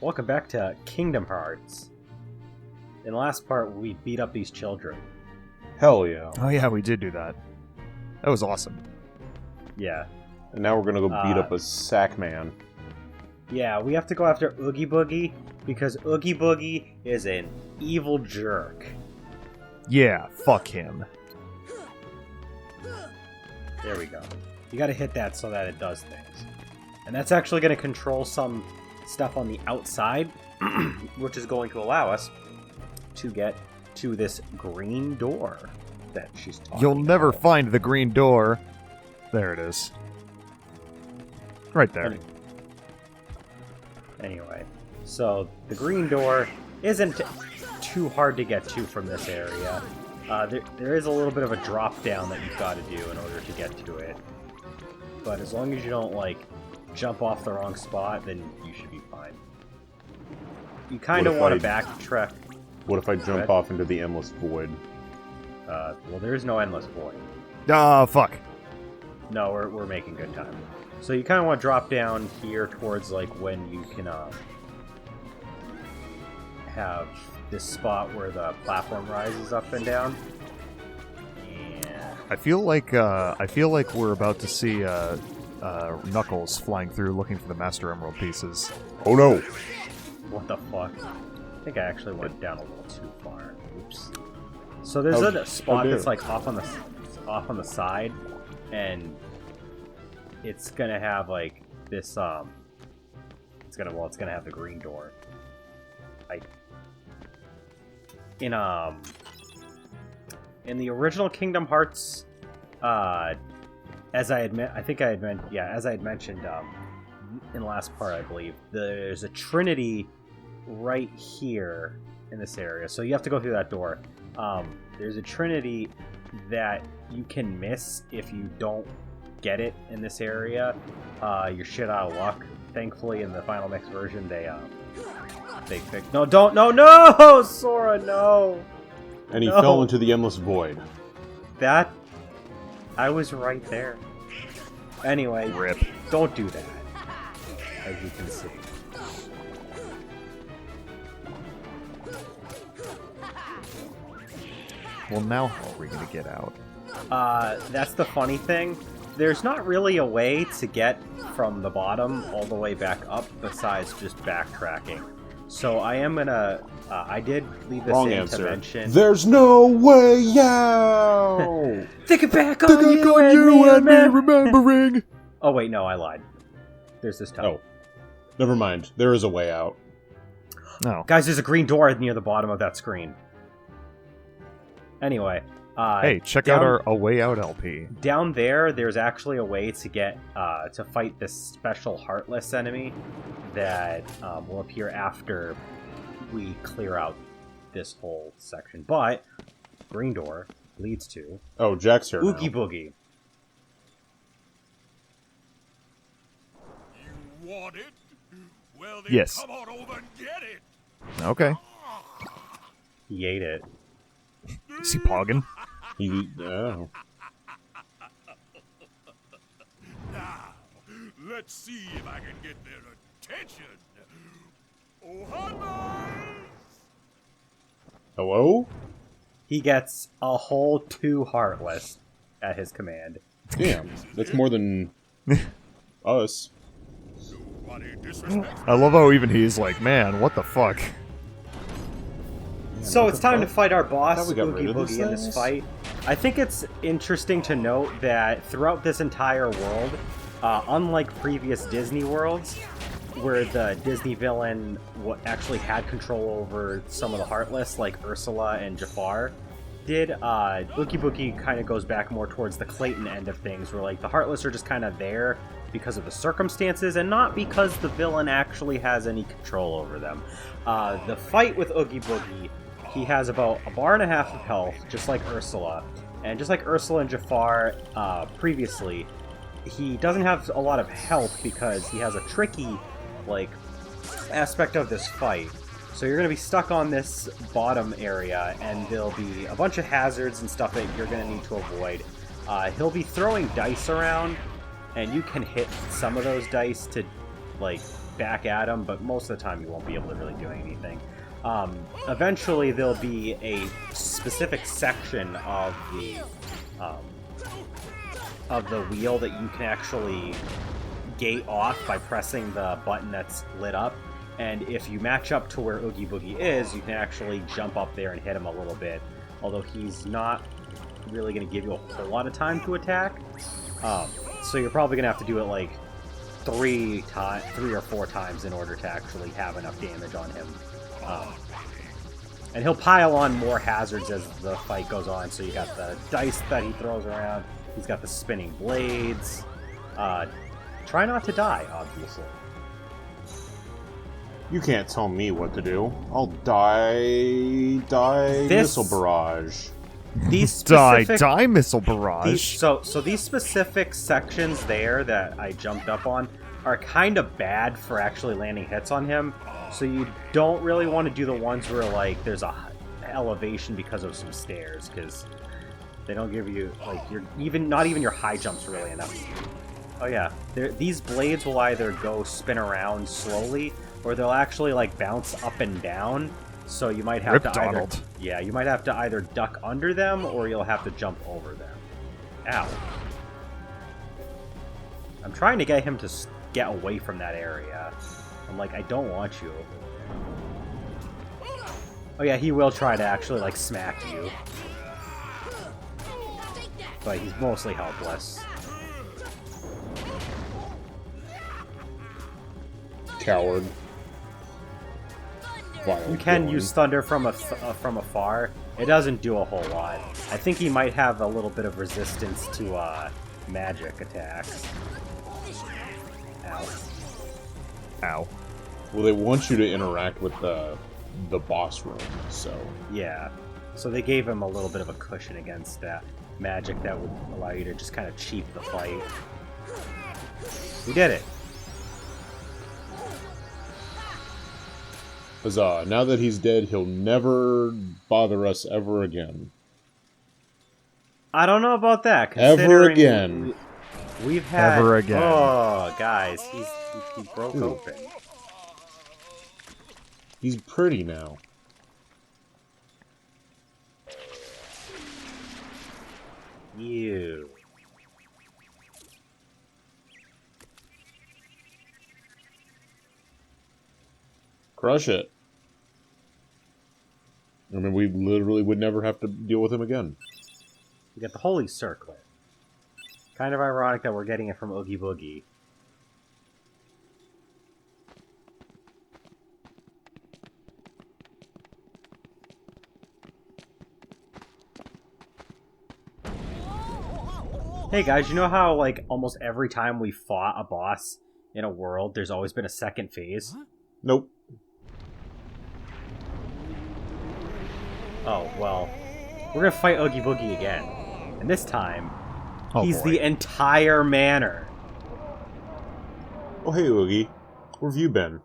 Welcome back to Kingdom Hearts. In the last part, we beat up these children. Hell yeah. Oh yeah, we did do that. That was awesome. Yeah. And now we're gonna go beat up a sack man. Yeah, we have to go after Oogie Boogie, because Oogie Boogie is an evil jerk. Yeah, fuck him. There we go. You gotta hit that so that it does things. And that's actually gonna control some stuff on the outside, which is going to allow us to get to this green door that she's talking You'll never about. find the green door. There it is. Right there. Anyway, so the green door isn't too hard to get to from this area. There is a little bit of a drop down that you've got to do in order to get to it. But as long as you don't, like, jump off the wrong spot, then you should be fine. You kind of want to backtrack. What if I jump off into the endless void? Well, there is no endless void. Ah, fuck. No, we're making good time. So you kind of want to drop down here towards, like, when you can have this spot where the platform rises up and down. And I feel like we're about to see Knuckles flying through looking for the Master Emerald pieces. Oh no! what the fuck? I think I actually went down a little too far. Oops. So there's a spot that's like off on the side, and it's gonna have like this it's gonna have the green door. In the original Kingdom Hearts, as I had mentioned in the last part, I believe there's a Trinity right here in this area, so you have to go through that door. There's a Trinity that you can miss if you don't get it in this area. You're shit out of luck. Thankfully, in the Final Mix version, they fixed. No, Sora, no. And he fell into the endless void. I was right there. Anyway, Rip. Don't do that, as you can see. Well, now how are we going to get out? That's the funny thing. There's not really a way to get from the bottom all the way back up besides just backtracking. So I am gonna... I did leave this Wrong in answer. to mention... There's no way out! Think it back on you and me, remembering! Oh wait, no, I lied. There's this tunnel. Oh. Never mind. There is a way out. No. Guys, there's a green door near the bottom of that screen. Anyway, Hey, check out our A Way Out LP. down there's actually a way to get to fight this special Heartless enemy that will appear after we clear out this whole section. But green door leads to Oh, Jack's here Oogie now. Boogie. You want it? Well, then Yes. come on over and get it. Okay. He ate it. Is he pogging? Oh. Now, let's see if I can get their attention. Oh, hi, Hello? He gets a whole 2 Heartless at his command. Damn. That's more than us. Nobody disrespects. I love how even he's like, man, what the fuck? So what it's the time to fuck? fight our I boss, thought we got Oogie rid of these Boogie, in this things. fight. I think it's interesting to note that throughout this entire world, unlike previous Disney worlds, where the Disney villain actually had control over some of the Heartless, like Ursula and Jafar, Oogie Boogie kind of goes back more towards the Clayton end of things, where like the Heartless are just kind of there because of the circumstances and not because the villain actually has any control over them. The fight with Oogie Boogie, he has about 1.5 bars of health, just like Ursula. And just like Ursula and Jafar previously, he doesn't have a lot of health because he has a tricky, like, aspect of this fight. So you're going to be stuck on this bottom area, and there'll be a bunch of hazards and stuff that you're going to need to avoid. He'll be throwing dice around, and you can hit some of those dice to, like, back at him, but most of the time you won't be able to really do anything. Eventually, there'll be a specific section of the wheel that you can actually gate off by pressing the button that's lit up. And if you match up to where Oogie Boogie is, you can actually jump up there and hit him a little bit. Although he's not really going to give you a whole lot of time to attack. So you're probably going to have to do it like 3 or 4 times in order to actually have enough damage on him. And he'll pile on more hazards as the fight goes on. So you got the dice that he throws around. He's got the spinning blades. Try not to die, obviously. You can't tell me what to do. I'll die missile barrage. These specific, die missile barrage. So these specific sections there that I jumped up on are kind of bad for actually landing hits on him. So you don't really want to do the ones where like there's a elevation because of some stairs, because they don't give you like not even your high jumps really enough. Oh yeah, these blades will either go spin around slowly, or they'll actually like bounce up and down. So you might have you might have to either duck under them, or you'll have to jump over them. Ow! I'm trying to get him to get away from that area. I'm like, I don't want you. Oh yeah, he will try to actually like smack you, but he's mostly helpless. Coward. You can use thunder from afar. It doesn't do a whole lot. I think he might have a little bit of resistance to magic attacks. Ow. Ow. Well, they want you to interact with the boss room, so... Yeah. So they gave him a little bit of a cushion against that magic that would allow you to just kind of cheat the fight. We did it! Huzzah, now that he's dead, he'll never bother us ever again. I don't know about that. Ever again. We've had... Ever again. Oh, guys, he broke open. He's pretty now. Ew. Crush it. I mean, we literally would never have to deal with him again. We got the Holy Circlet. Kind of ironic that we're getting it from Oogie Boogie. Hey guys, you know how like almost every time we fought a boss in a world, there's always been a second phase? Nope. Oh, well, we're gonna fight Oogie Boogie again. And this time, he's the entire manor. Oh, hey, Oogie. Where have you been?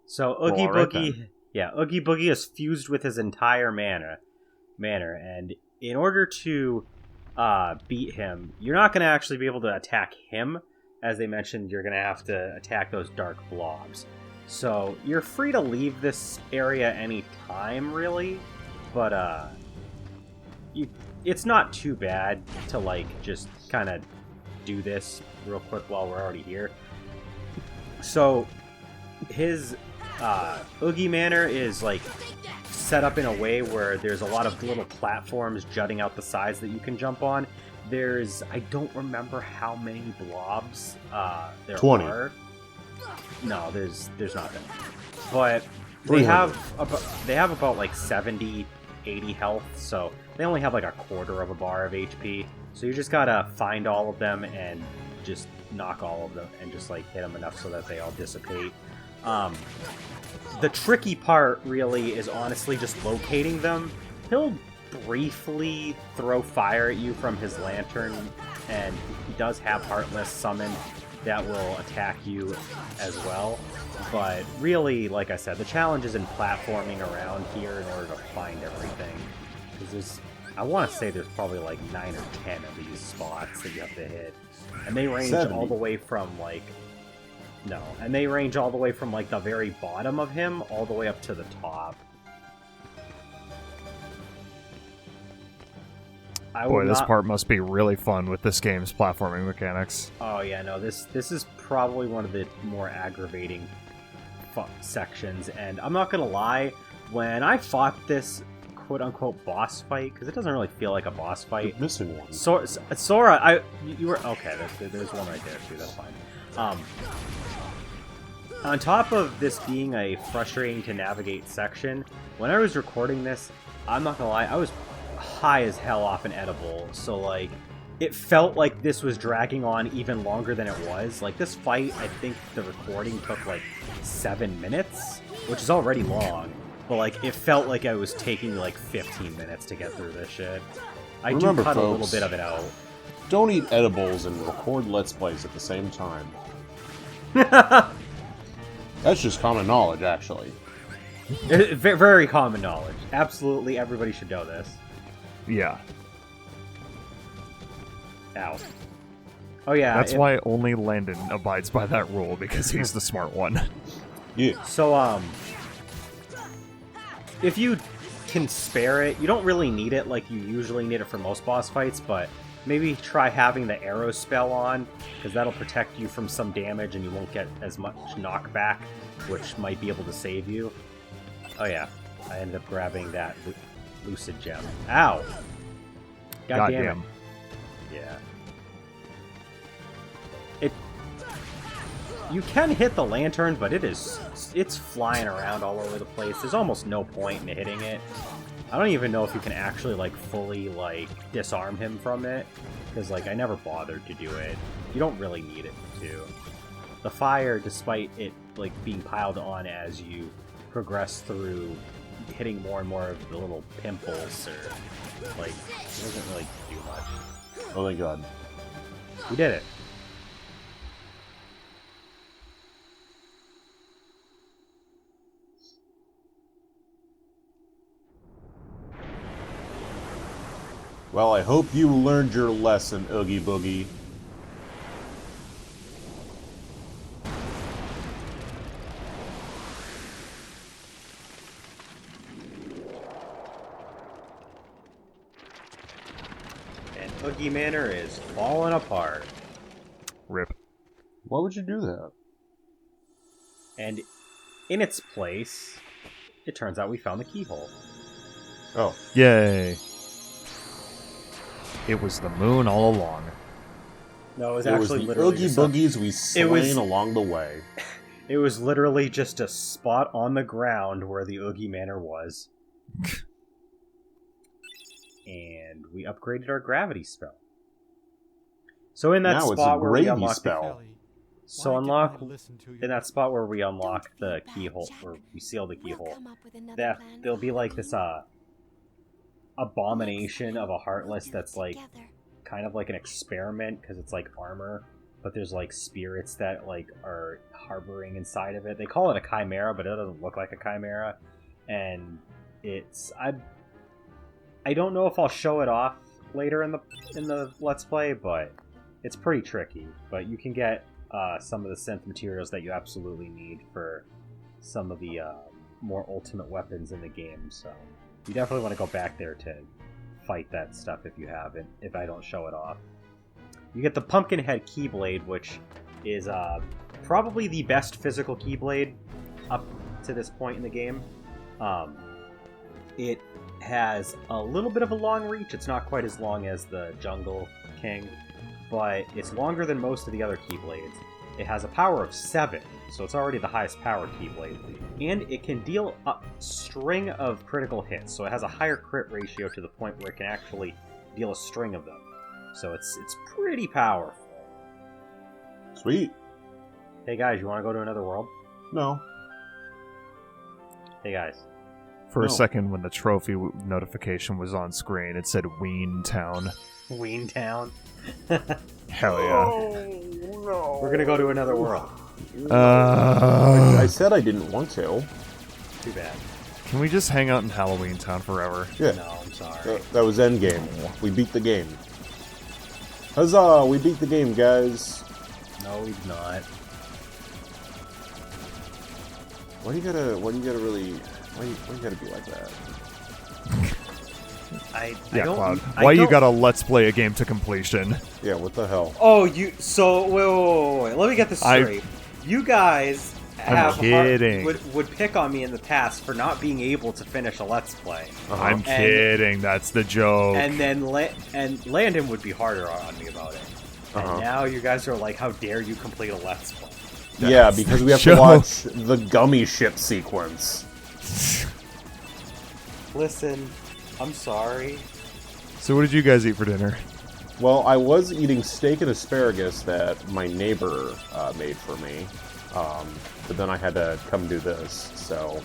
So, Oogie Boogie... Yeah, Oogie Boogie is fused with his entire manor. And in order to beat him, you're not gonna actually be able to attack him. As they mentioned, you're gonna have to attack those dark blobs. So, you're free to leave this area any time, really, but, it's not too bad to, like, just kind of do this real quick while we're already here. So, his, Oogie Manor is, like, set up in a way where there's a lot of little platforms jutting out the sides that you can jump on. There's, I don't remember how many blobs, there 20. are. No, there's nothing. But they have about like 70, 80 health, so they only have like a quarter of a bar of HP. So you just gotta find all of them and just knock all of them and just like hit them enough so that they all dissipate. The tricky part really is honestly just locating them. He'll briefly throw fire at you from his lantern, and he does have Heartless summoned that will attack you as well. But really, like I said, the challenge is in platforming around here in order to find everything. Because I want to say there's probably like 9 or 10 of these spots that you have to hit. And they range 70. all the way from like... No. And they range all the way from like the very bottom of him all the way up to the top. Boy, this part must be really fun with this game's platforming mechanics. Oh yeah, no, this is probably one of the more aggravating sections, and I'm not gonna lie, when I fought this quote-unquote boss fight, because it doesn't really feel like a boss fight. You're missing one. Sora, you were... Okay, there's one right there, too, that's fine. On top of this being a frustrating to navigate section, when I was recording this, I'm not gonna lie, I was high as hell off an edible, so like it felt like this was dragging on even longer than it was. Like this fight, I think the recording took like 7 minutes, which is already long, but like it felt like I was taking like 15 minutes to get through this shit. I Remember, do cut folks, a little bit of it out. Don't eat edibles and record Let's Plays at the same time. That's just common knowledge, actually. Very common knowledge. Absolutely, everybody should know this. Yeah. Ow. Oh yeah. That's why only Landon abides by that rule, because he's the smart one. Yeah. So, if you can spare it, you don't really need it like you usually need it for most boss fights, but maybe try having the arrow spell on, because that'll protect you from some damage and you won't get as much knockback, which might be able to save you. Oh yeah, I ended up grabbing that lucid gem. Ow! God damn it. Yeah. You can hit the lantern, but it's flying around all over the place. There's almost no point in hitting it. I don't even know if you can actually like fully like disarm him from it, because like I never bothered to do it. You don't really need it to. The fire, despite it like being piled on as you progress through, hitting more and more of the little pimples, or like it doesn't really do much. Oh thank God. We did it. Well, I hope you learned your lesson, Oogie Boogie. And Oogah Manor is falling apart. Rip. Why would you do that? And in its place, it turns out we found the keyhole. Oh. Yay. It was the moon all along. No, it was It was actually the literally Oogie just Boogies we slain along the way. It was literally just a spot on the ground where the Oogah Manor was. And we upgraded our gravity spell. So in that Now it's spot a where we gravy unlock spell. So unlock in that spot where we unlock the keyhole, or we seal the keyhole. There'll be like this abomination of a Heartless that's like kind of like an experiment, because it's like armor, but there's like spirits that like are harboring inside of it. They call it a chimera, but it doesn't look like a chimera, and it's I don't know if I'll show it off later in the Let's Play, but it's pretty tricky. But you can get some of the synth materials that you absolutely need for some of the more ultimate weapons in the game, so you definitely want to go back there to fight that stuff if you haven't, if I don't show it off. You get the Pumpkinhead Keyblade, which is probably the best physical Keyblade up to this point in the game. It has a little bit of a long reach. It's not quite as long as the Jungle King, but it's longer than most of the other Keyblades. It has a power of 7, so it's already the highest powered Keyblade, and it can deal a string of critical hits, so it has a higher crit ratio to the point where it can actually deal a string of them. So it's pretty powerful. Sweet. Hey guys, you want to go to another world? No. Hey guys. For a No. second, when the trophy notification was on screen, it said Ween Town. Ween Town. Hell yeah. Oh, no. We're gonna go to another world. I said I didn't want to. Too bad. Can we just hang out in Halloween Town forever? Yeah. No, I'm sorry. That was endgame. We beat the game. Huzzah! We beat the game, guys. No, we've not. Why do you gotta be like that? I Yeah, don't, Cloud. I Why you don't- gotta let's play a game to completion? Yeah, what the hell? Oh, wait. Let me get this I- straight. You guys I'm kidding. would pick on me in the past for not being able to finish a Let's Play. I'm kidding. That's the joke. And then Landon would be harder on me about it. And now you guys are like, how dare you complete a Let's Play? Yeah, because we have to watch the gummy ship sequence. Listen, I'm sorry. So what did you guys eat for dinner? Well, I was eating steak and asparagus that my neighbor made for me, but then I had to come do this, so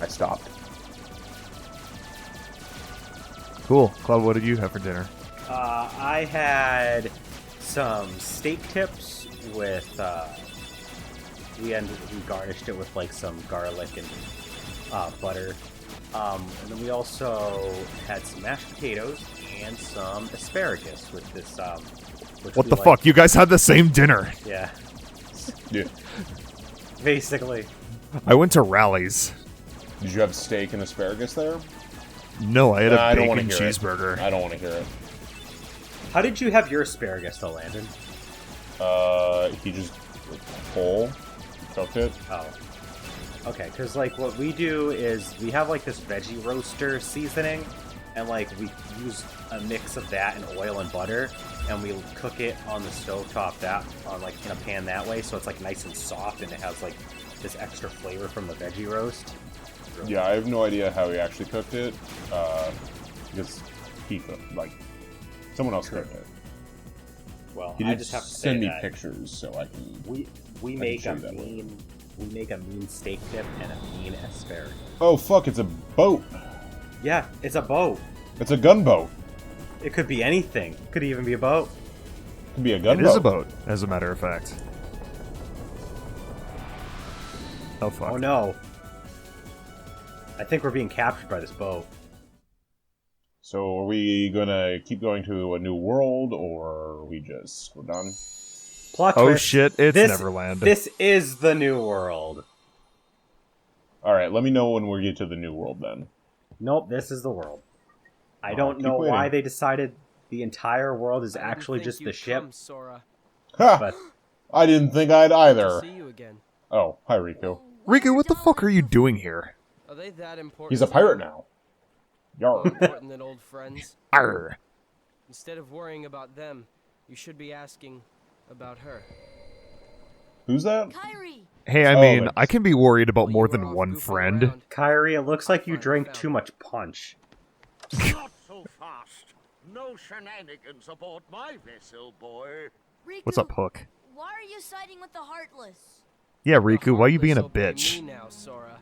I stopped. Cool. Cloud, what did you have for dinner? I had some steak tips with, we garnished it with like some garlic and butter. And then we also had some mashed potatoes and some asparagus with this, What the fuck? You guys had the same dinner. Yeah, Yeah. basically. I went to Rallies. Did you have steak and asparagus there? No, I had I a don't wanna bacon hear it. cheeseburger. I don't want to hear it. How did you have your asparagus though, Landon? He just whole cooked it. Oh. Okay, because, like, what we do is we have, like, this veggie roaster seasoning, and, like, we use a mix of that and oil and butter, and we cook it on the stovetop in a pan that way, so it's, like, nice and soft, and it has, like, this extra flavor from the veggie roast. Yeah, I have no idea how he actually cooked it, because he cooked, like, someone else cooked it. Well, He I did just have to send say me that pictures, so I can... we I make can a show you that mean... We make a mean steak dip and a mean asparagus. Oh, fuck, it's a boat! Yeah, it's a boat. It's a gunboat! It could be anything. It could even be a boat. It could be a gunboat. It is a boat, as a matter of fact. Oh, fuck. Oh no. I think we're being captured by this boat. So, are we gonna keep going to a new world, or we're done? Plot Oh twist. shit, it's This- Neverland. This is the new world. Alright, let me know when we get to the new world, then. Nope, this is the world. I Oh, don't keep know why waiting. they decided the entire world is I didn't actually think just you'd the ship, come, Sora. Ha! but I didn't think I'd Good to either. see you again. Oh, hi, Riku. Riku, what the fuck are you doing here? Are they that important? He's a to pirate you? now. More Yarr. important than old friends. Arr. Instead of worrying about them, you should be asking about her. Who's that? Kyrie! Hey, I Oh, mean, that's- I can be worried about While you more were than off one goofing friend. around, Kyrie, it looks like you Finally drank found too it. much punch. Not so fast. No shenanigans aboard my vessel, boy. Riku, What's up, Hook? why are you siding with the Heartless? Yeah, The Riku, why you being a Heartless obey bitch? Me now, Sora.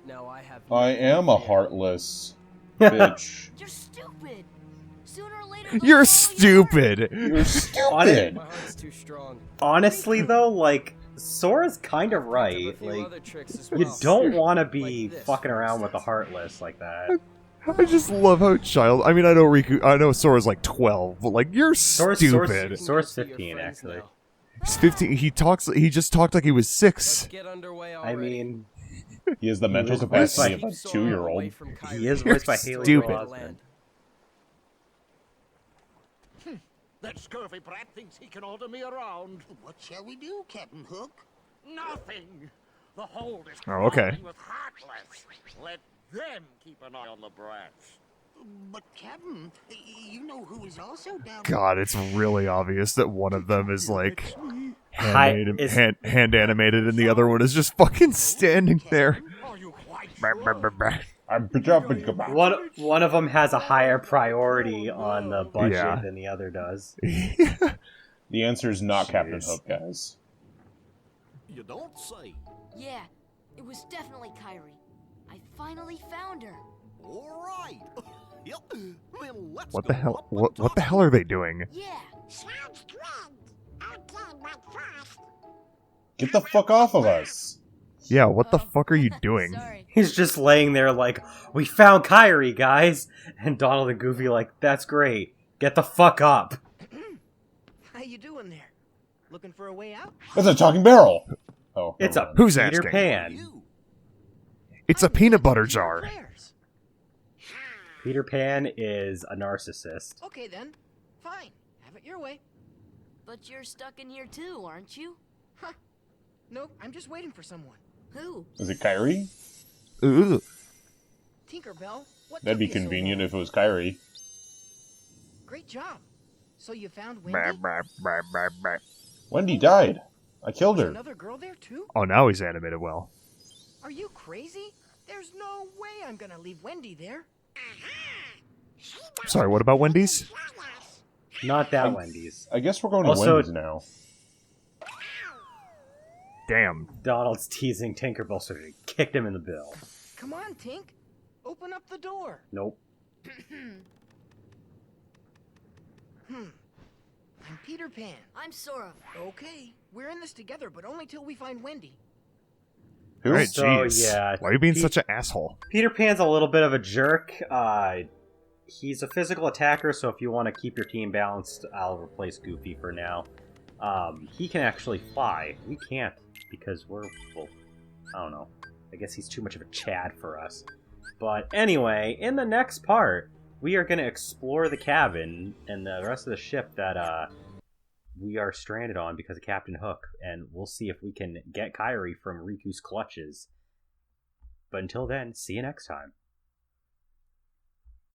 Now I have I nothing am to a fear. heartless bitch. You're stupid! Sooner or later, they'll You're swallow you apart. stupid! You're stupid! My heart's too strong. Honestly, though, like, Sora's kind of Picked up a right. few Like, other tricks as you well. don't want to be Like this, fucking for around with the instance. Heartless like that. I just love how I mean, I know Sora's like 12, but like, you're Sora's- stupid. Sora's You can go see your 15, friends actually. now. He's 15, he just talked like he was 6. Let's get underway I already. mean, He has the mental was capacity of voiced a Keep Sora 2-year-old. away from Kyrie. he is You're voiced by Haley stupid. Joel Osment. That scurvy brat thinks he can order me around. What shall we do, Captain Hook? Nothing. The hold is Oh, okay. crawling with Heartless. Let them keep an eye on the brats. But, Captain, you know who is also down God, it's really obvious that one of them is like Is- hand animated and the other one is just fucking standing there. Are you quite sure? I'm jumping about. One of them has a higher priority on the budget Yeah. than the other does. The answer is not Captain Jeez. Hook, guys. You don't say. Yeah, it was definitely Kyrie. I finally found her. All right. Yep. Then let's What the go hell? up and What talk. the hell are they doing? Yeah. Sounds good. Okay, but first, Get the fuck off of us. Yeah, what the Oh, fuck are you doing? Sorry. He's just laying there like, we found Kyrie, guys! And Donald and Goofy like, that's great. Get the fuck up. How you doing there? Looking for a way out? That's a talking barrel. Oh, It's never a mind. Who's Peter asking? Pan. You. It's a peanut butter jar. Prayers. Peter Pan is a narcissist. Okay then. Fine. Have it your way. But you're stuck in here too, aren't you? Huh. Nope, I'm just waiting for someone. Who? Is it Kyrie? Ooh. Tinkerbell, what That'd took be you so convenient long? if it was Kyrie. Great job. So you found Bah, Wendy? bah, bah, bah, bah. Wendy died. I killed Was her. another girl there too? Oh, now he's animated well. Are you crazy? There's no way I'm gonna leave Wendy there. Sorry, what about Wendy's? Not that Wendy's. I guess we're going to Also- Wendy's now. Damn. Donald's teasing Tinkerbell, so he kicked him in the bill. Come on, Tink. Open up the door. Nope. I'm Peter Pan. I'm Sora. Okay, we're in this together, but only till we find Wendy. Who? Alright, So, jeez. yeah, Why are you being Pete- such an asshole? Peter Pan's a little bit of a jerk. He's a physical attacker, so if you want to keep your team balanced, I'll replace Goofy for now. He can actually fly. We can't, because we're, well, I don't know. I guess he's too much of a Chad for us. But anyway, in the next part, we are going to explore the cabin and the rest of the ship that we are stranded on because of Captain Hook, and we'll see if we can get Kyrie from Riku's clutches. But until then, see you next time.